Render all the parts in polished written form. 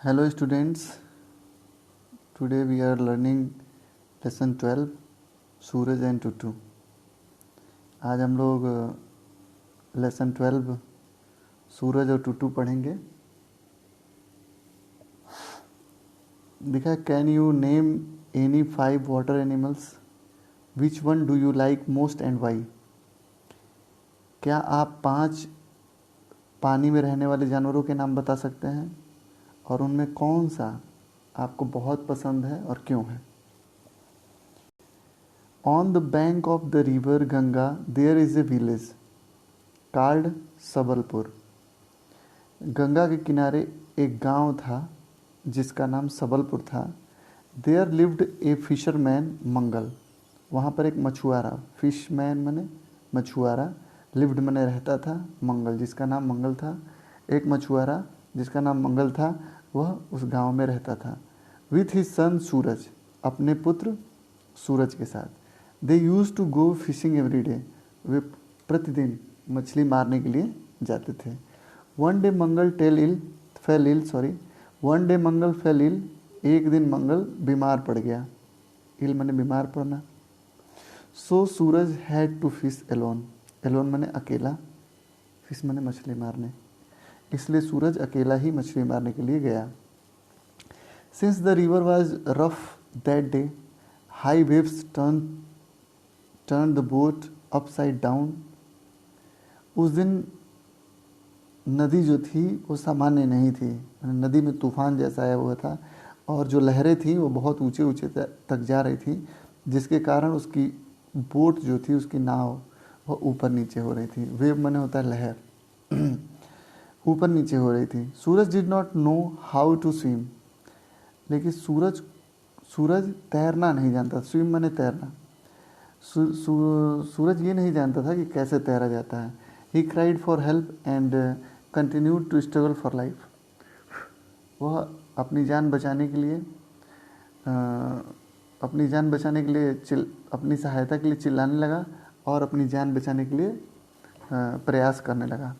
Hello students, today we are learning lesson 12 Suraj and Tutu. आज हम लोग लेसन 12 सूरज और टूटू पढ़ेंगे। देखा, can you name any 5 water animals, which one do you like most and why. क्या आप 5 पानी में रहने वाले जानवरों के नाम बता सकते हैं और उनमें कौन सा आपको बहुत पसंद है और क्यों है। On the bank of the river Ganga there is a village called Sabalpur. Ganga के किनारे एक गांव था जिसका नाम सबलपुर था। There lived a fisherman Mangal. वहाँ पर एक मछुआरा, फिशमैन मने मछुआरा, लिव्ड मने रहता था, मंगल जिसका नाम मंगल था। एक मछुआरा जिसका नाम मंगल था वह उस गांव में रहता था। विथ हिज सन सूरज, अपने पुत्र सूरज के साथ। They use to go fishing every day. वे प्रतिदिन मछली मारने के लिए जाते थे। One day Mangal fell ill. एक दिन मंगल बीमार पड़ गया। इल मने बीमार पड़ना। So Suraj had to fish alone. Alone मने अकेला, फिश मने मछली मारने, इसलिए सूरज अकेला ही मछली मारने के लिए गया। Since the river was rough that day, high waves turn the boat upside down. उस दिन नदी जो थी वो सामान्य नहीं थी, नदी में तूफान जैसा आया हुआ था और जो लहरें थी वो बहुत ऊंचे ऊंचे तक जा रही थी, जिसके कारण उसकी बोट जो थी, उसकी नाव, वो ऊपर नीचे हो रही थी। वेव माने होता है लहर। ऊपर नीचे हो रही थी। Suraj did not know how to swim. लेकिन सूरज तैरना नहीं जानता। स्विम माने तैरना। सूरज ये नहीं जानता था कि कैसे तैरा जाता है। He cried for help and continued to struggle for life. वह अपनी जान बचाने के लिए अपनी सहायता के लिए चिल्लाने लगा और अपनी जान बचाने के लिए प्रयास करने लगा।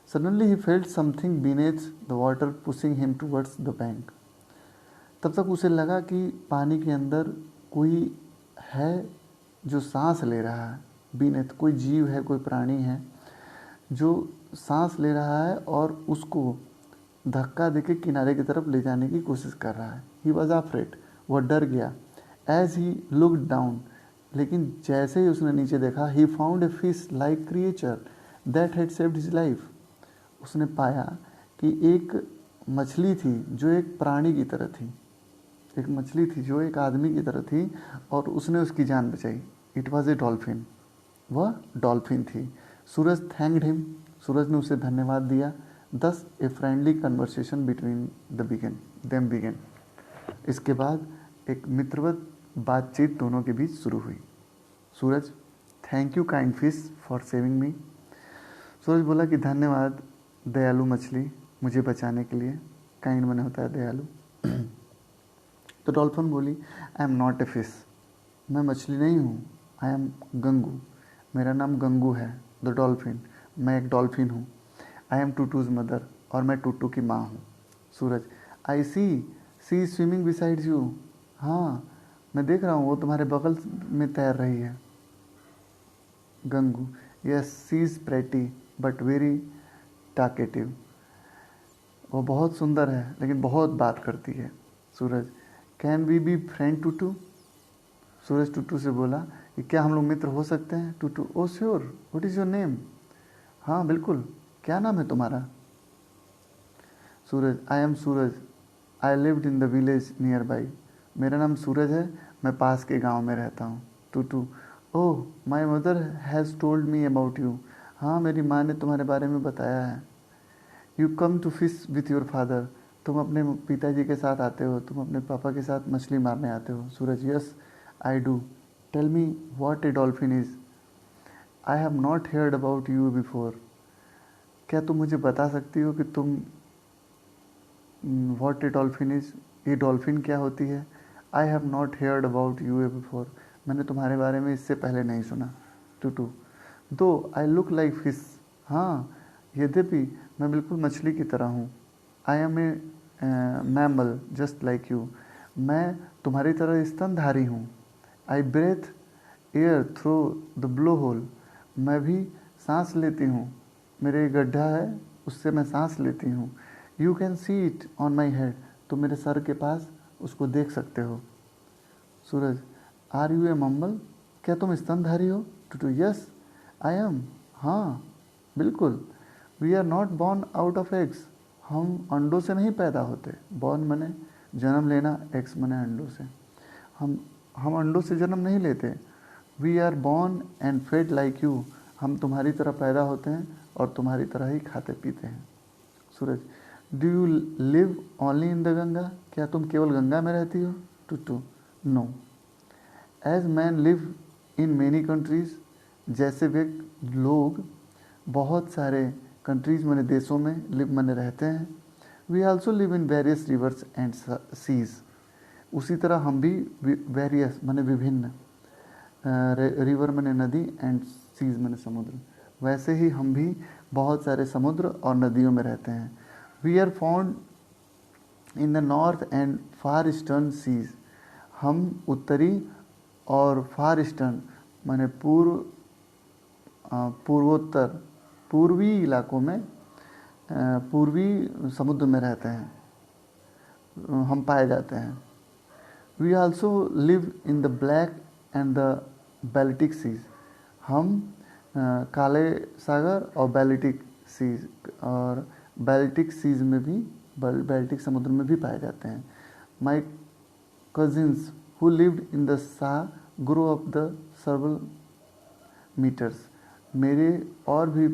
Suddenly he felt something beneath the water pushing him towards the bank. तब तक उसे लगा कि पानी के अंदर कोई है जो सांस ले रहा है। बीनेथ कोई जीव है, कोई प्राणी है जो सांस ले रहा है और उसको धक्का देके किनारे की तरफ ले जाने की कोशिश कर रहा है। ही वॉज अफ्रेड, वह डर गया। एज ही लुक्ड डाउन, लेकिन जैसे ही उसने नीचे देखा, he found a fish like creature that had saved his life. उसने पाया कि एक मछली थी जो एक प्राणी की तरह थी, एक मछली थी जो एक आदमी की तरह थी और उसने उसकी जान बचाई। इट वॉज ए डॉल्फिन, वह डॉल्फिन थी। सूरज थैंक्ड हिम, सूरज ने उसे धन्यवाद दिया। Thus a friendly conversation between them began. इसके बाद एक मित्रवत बातचीत दोनों के बीच शुरू हुई। Suraj, thank you kind fish for saving me. Suraj बोला कि धन्यवाद दयालु मछली, मुझे बचाने के लिए। काइंड मने होता है दयालु। तो डॉल्फिन बोली, I am not a fish, मैं मछली नहीं हूँ। आई एम गंगू, मेरा नाम गंगू है। द डॉल्फिन, मैं एक डॉल्फिन हूँ। आई एम टूटूज मदर, और मैं टूटू की माँ हूँ। सूरज, आई सी स्विमिंग बिसाइड्स यू। हाँ, मैं देख रहा हूँ वो तुम्हारे बगल में तैर रही है। Gangu, yes she is pretty but very talkative. वो बहुत सुंदर है लेकिन बहुत बात करती है। Suraj, can we be friend Tutu. Suraj Tutu से बोला कि क्या हम लोग मित्र हो सकते हैं। Tutu, oh sure, what is your name. हाँ बिल्कुल, क्या नाम है तुम्हारा। Suraj, I am Suraj, I lived in the village near by. मेरा नाम सूरज है, मैं पास के गांव में रहता हूँ। Tutu, oh my mother has told me about you. हाँ, मेरी माँ ने तुम्हारे बारे में बताया है। You come to fish with your father, तुम अपने पिताजी के साथ आते हो, तुम अपने पापा के साथ मछली मारने आते हो। Suraj, yes I do. Tell me what a dolphin is. I have not heard about you before. क्या तुम मुझे बता सकती हो कि तुम व्हाट ए डॉल्फिन इज़, ये डॉल्फिन क्या होती है। I have not heard about you before, मैंने तुम्हारे बारे में इससे पहले नहीं सुना। टूटू, दो आई लुक लाइक फिश, हाँ यद्यपि मैं बिल्कुल मछली की तरह हूँ। I am a mammal just like you, मैं तुम्हारी तरह स्तनधारी हूँ। I breathe air through the blow hole, मैं भी सांस लेती हूँ, मेरे गड्ढा है उससे मैं सांस लेती हूँ। You can see it on my head, तुम मेरे सर के पास उसको देख सकते हो। सूरज, आर यू ए मम्मल, क्या तुम स्तनधारी हो? टूटू, यस आई एम, हाँ बिल्कुल। We are not born out of eggs, हम अंडों से नहीं पैदा होते। बॉर्न मने जन्म लेना, एग्स मने अंडों से। हम अंडों से जन्म नहीं लेते। We are born and fed like you, हम तुम्हारी तरह पैदा होते हैं और तुम्हारी तरह ही खाते पीते हैं। Suraj, do you live only in the Ganga, क्या तुम केवल गंगा में रहती हो? Tutu, no. As man live in many countries, जैसे व्यक्ति लोग बहुत सारे कंट्रीज मैंने देशों में लिव मैंने रहते हैं। We also live in various rivers and seas, उसी तरह हम भी वेरियस मैंने विभिन्न, रिवर मैंने नदी एंड सीज मैंने समुद्र, वैसे ही हम भी बहुत सारे समुद्र और नदियों में रहते हैं। We are found in the north and far eastern seas, हम उत्तरी और फार ईस्टर्न मैंने पूर्वोत्तर पूर्वी इलाकों में, पूर्वी समुद्र में रहते हैं, हम पाए जाते हैं। We also live in the Black and the Baltic seas, हम काले सागर और बैल्टिक सीज और बैल्टिक सीज में भी, बैल्टिक समुद्र में भी पाए जाते हैं। My cousins who lived in the sea grow up the several metres, मेरे और भी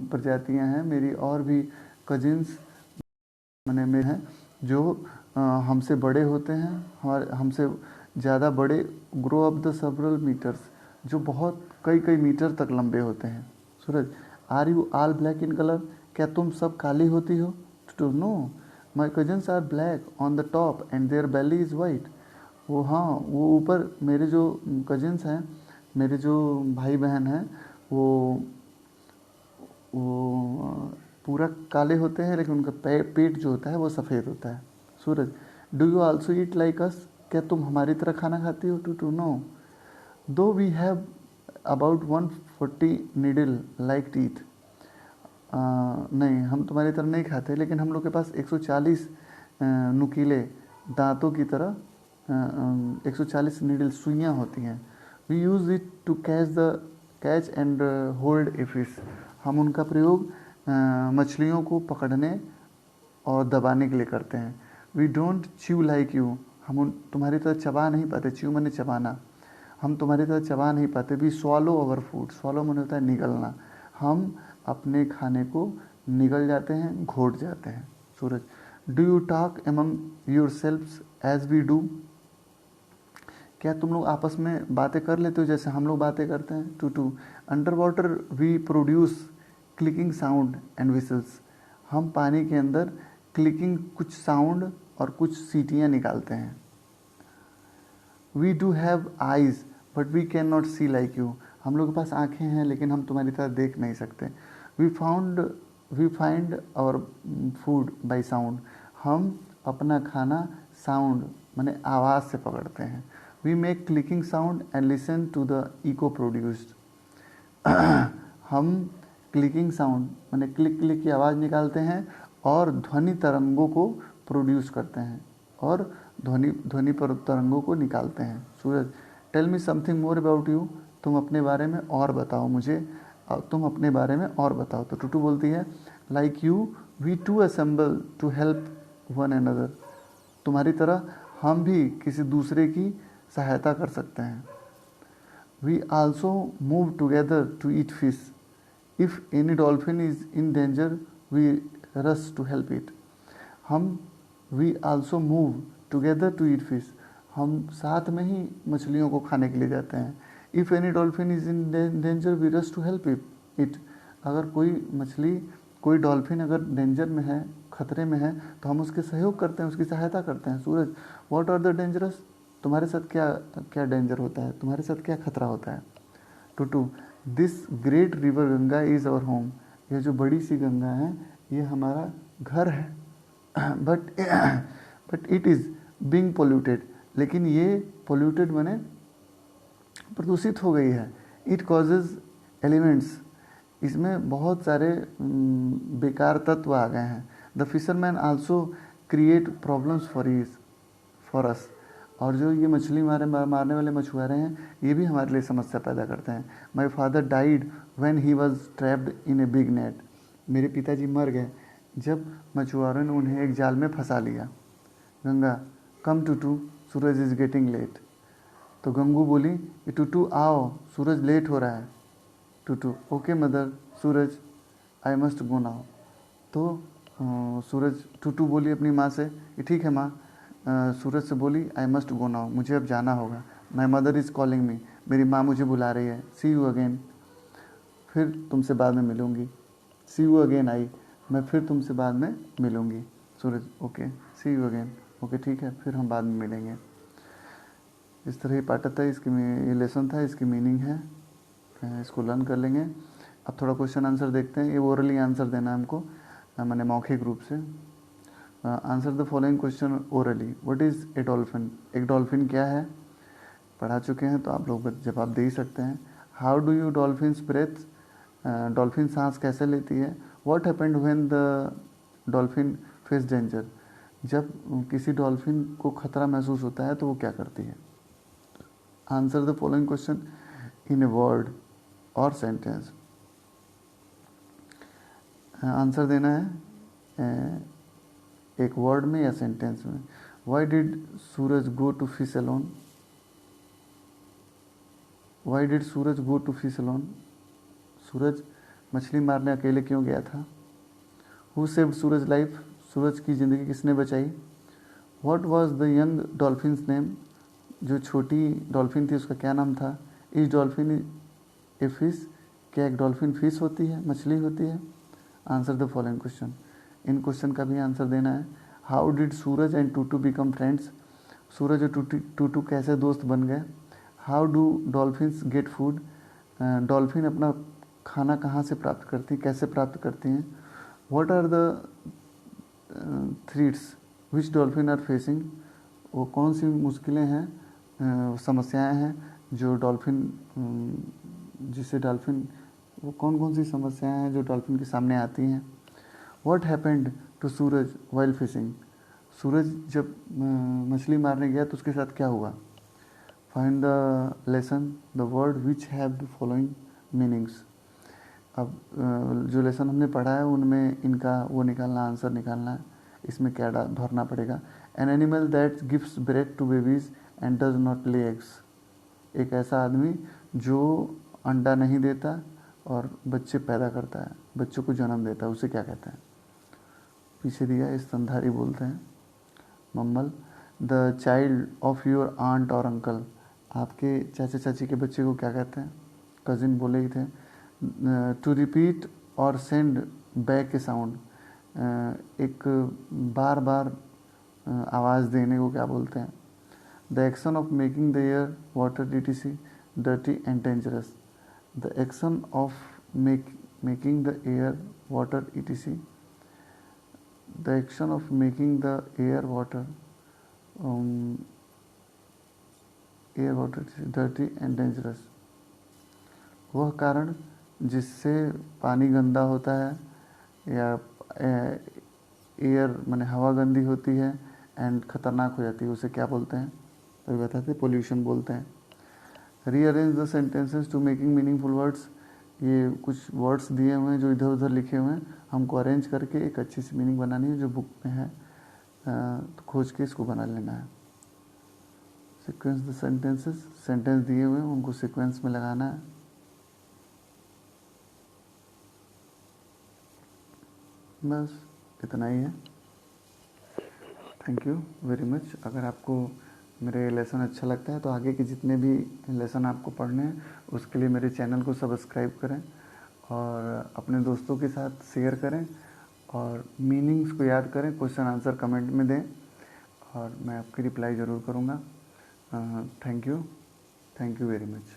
प्रजातियां हैं, मेरी और भी कजिन्स मैंने में हैं जो हमसे बड़े होते हैं, हमारे हमसे ज़्यादा बड़े, grow up the several metres, जो बहुत कई कई मीटर तक लंबे होते हैं। Suraj, are you all black in colour, क्या तुम सब काली होती हो? टू, no, my cousins are black on the top and their belly is white, वो हाँ वो ऊपर मेरे जो कजन्स हैं, मेरे जो भाई बहन हैं, वो पूरा काले होते हैं, लेकिन उनका पेट जो होता है वो सफ़ेद होता है। Suraj, do you also eat like us, क्या तुम हमारी तरह खाना खाती हो? टू, no, though we have about 140 needle like teeth, नहीं हम तुम्हारी तरह नहीं खाते, लेकिन हम लोग के पास 140 नुकीले दांतों की तरह 140 नीडल सुइयाँ होती हैं। We use it to catch and hold a fish, हम उनका प्रयोग मछलियों को पकड़ने और दबाने के लिए करते हैं। We don't chew like you, हम तुम्हारी तरह चबा नहीं पाते। च्यू मैंने चबाना, हम तुम्हारी तरह चबा नहीं पाते। We swallow our food, swallow मैंने होता है निगलना, हम अपने खाने को निगल जाते हैं, घोट जाते हैं। Suraj, do you talk among your selfs as we do, क्या तुम लोग आपस में बातें कर लेते हो जैसे हम लोग बातें करते हैं? टू, under water we produce clicking sound and whistles, हम पानी के अंदर क्लिकिंग कुछ साउंड और कुछ सीटियाँ निकालते हैं। We do have eyes but we can not see like you, हम लोग के पास आँखें हैं लेकिन हम तुम्हारी तरह देख नहीं सकते। We find our food by sound, हम अपना खाना साउंड माने आवाज़ से पकड़ते हैं। We make clicking sound and listen to the echo produced, हम क्लिकिंग साउंड माने क्लिक क्लिक की आवाज़ निकालते हैं और ध्वनि तरंगों को प्रोड्यूस करते हैं और ध्वनि पर तरंगों को निकालते हैं। Suraj, tell me something more about you, तुम अपने बारे में और बताओ मुझे, तुम अपने बारे में और बताओ। तो टूटू बोलती है, like you we too assemble to help one another, तुम्हारी तरह हम भी किसी दूसरे की सहायता कर सकते हैं। We also move together to eat fish, if any dolphin is in danger we rush to help it, हम we also move together to eat fish, हम साथ में ही मछलियों को खाने के लिए जाते हैं। If any dolphin is in danger we rush to help it, अगर कोई मछली कोई डॉल्फिन अगर डेंजर में है, खतरे में है, तो हम उसके सहयोग करते हैं, उसकी सहायता करते हैं। सूरज, व्हाट आर द डेंजरस, तुम्हारे साथ क्या क्या डेंजर होता है, तुम्हारे साथ क्या खतरा होता है? Tutu, this great river Ganga is our home, यह जो बड़ी सी गंगा है ये हमारा घर है। But it is being polluted, लेकिन ये पोल्यूटेड माने प्रदूषित हो गई है। इट कॉजेज एलिमेंट्स, इसमें बहुत सारे बेकार तत्व आ गए हैं। The fisherman also create problems for us, और जो ये मछली मारने वाले मछुआरे हैं ये भी हमारे लिए समस्या पैदा करते हैं। My father died when he was trapped in a big net, मेरे पिताजी मर गए जब मछुआरों ने उन्हें एक जाल में फंसा लिया। गंगा, कम टूटू, सूरज इज़ गेटिंग लेट, तो गंगू बोली कि टूटू आओ, सूरज लेट हो रहा है। Tutu, okay mother, Suraj, I must go now, तो सूरज, टूटू बोली अपनी माँ से कि ठीक है माँ। सूरज से बोली आई मस्ट गो नाउ, मुझे अब जाना होगा। My mother is calling me, मेरी माँ मुझे बुला रही है। सी यू अगेन, फिर तुमसे बाद में मिलूँगी। सी यू अगेन आई, मैं फिर तुमसे बाद में मिलूँगी। Suraj, okay, see you again, okay ठीक है, फिर हम बाद में मिलेंगे। इस तरह ये पाठ था, इसकी ये लेसन था, इसकी मीनिंग है, इसको लर्न कर लेंगे। अब थोड़ा क्वेश्चन आंसर देखते हैं। ये ओरली आंसर देना है हमको, मैंने मौखिक रूप से। Answer the following question orally. What is a dolphin, एक डॉल्फिन क्या है, पढ़ा चुके हैं तो आप लोग जवाब दे ही सकते हैं। How do you dolphins breath, dolphin सांस कैसे लेती है। What happened when the dolphin face danger, जब किसी डॉल्फिन को खतरा महसूस होता है तो वो क्या करती है। Answer the following question in a word और सेंटेंस, आंसर देना है एक वर्ड में या सेंटेंस में। Why did Suraj go to fish alone, why did Suraj go to fish alone, Suraj मछली मारने अकेले क्यों गया था। Who saved Suraj life, Suraj की ज़िंदगी किसने बचाई। What was the young dolphin's name, जो छोटी डॉल्फिन थी उसका क्या नाम था। इज डॉल्फिन ए फिश, क्या एक डॉल्फिन फिश होती है, मछली होती है। आंसर द फॉलोइंग क्वेश्चन, इन क्वेश्चन का भी आंसर देना है। How did Suraj and Tutu become friends, Suraj और टूटू कैसे दोस्त बन गए। How do dolphins get food, dolphin अपना खाना कहाँ से प्राप्त करती, कैसे प्राप्त करती हैं। What are the threats which dolphin are facing, वो कौन सी मुश्किलें हैं, समस्याएं हैं जो डॉल्फिन, जिससे डॉल्फिन, वो कौन कौन सी समस्याएं हैं जो डॉल्फिन के सामने आती हैं। What happened to Suraj while fishing, Suraj जब मछली मारने गया तो उसके साथ क्या हुआ। Find the lesson the word which have the following meanings, अब जो लेसन हमने पढ़ा है उनमें इनका वो निकालना, आंसर निकालना है। इसमें क्या भरना पड़ेगा। An animal that gives breath to babies and does not lay eggs, एक ऐसा आदमी जो अंडा नहीं देता और बच्चे पैदा करता है, बच्चों को जन्म देता है, उसे क्या कहते हैं। पीछे दिया है, स्तनधारी बोलते हैं। Mammal, the child of your aunt और अंकल, आपके चाचा चाची के बच्चे को क्या कहते हैं, कजिन बोले ही थे। टू रिपीट और सेंड बैक ए साउंड, एक बार बार आवाज़ देने को क्या बोलते हैं। The action of making the air water DTC dirty and dangerous, the action of making the air water etc, the action of making the air water dirty and dangerous, वह कारण जिससे पानी गंदा होता है या एयर माने हवा गंदी होती है एंड ख़तरनाक हो जाती है, उसे क्या बोलते हैं, तो बताते पोल्यूशन बोलते हैं। Rearrange the sentences to making meaningful words, ये कुछ वर्ड्स दिए हुए हैं जो इधर उधर लिखे हुए हैं, हमको अरेंज करके एक अच्छी सी मीनिंग बनानी है जो बुक में है, तो खोज के इसको बना लेना है। सीक्वेंस द सेंटेंसेस, सेंटेंस दिए हुए हैं उनको सीक्वेंस में लगाना है। बस इतना ही है। Thank you very much. अगर आपको मेरे लेसन अच्छा लगता है तो आगे के जितने भी लेसन आपको पढ़ने हैं उसके लिए मेरे चैनल को सब्सक्राइब करें और अपने दोस्तों के साथ शेयर करें और मीनिंग्स को याद करें। क्वेश्चन आंसर कमेंट में दें और मैं आपकी रिप्लाई ज़रूर करूँगा। Thank you very much.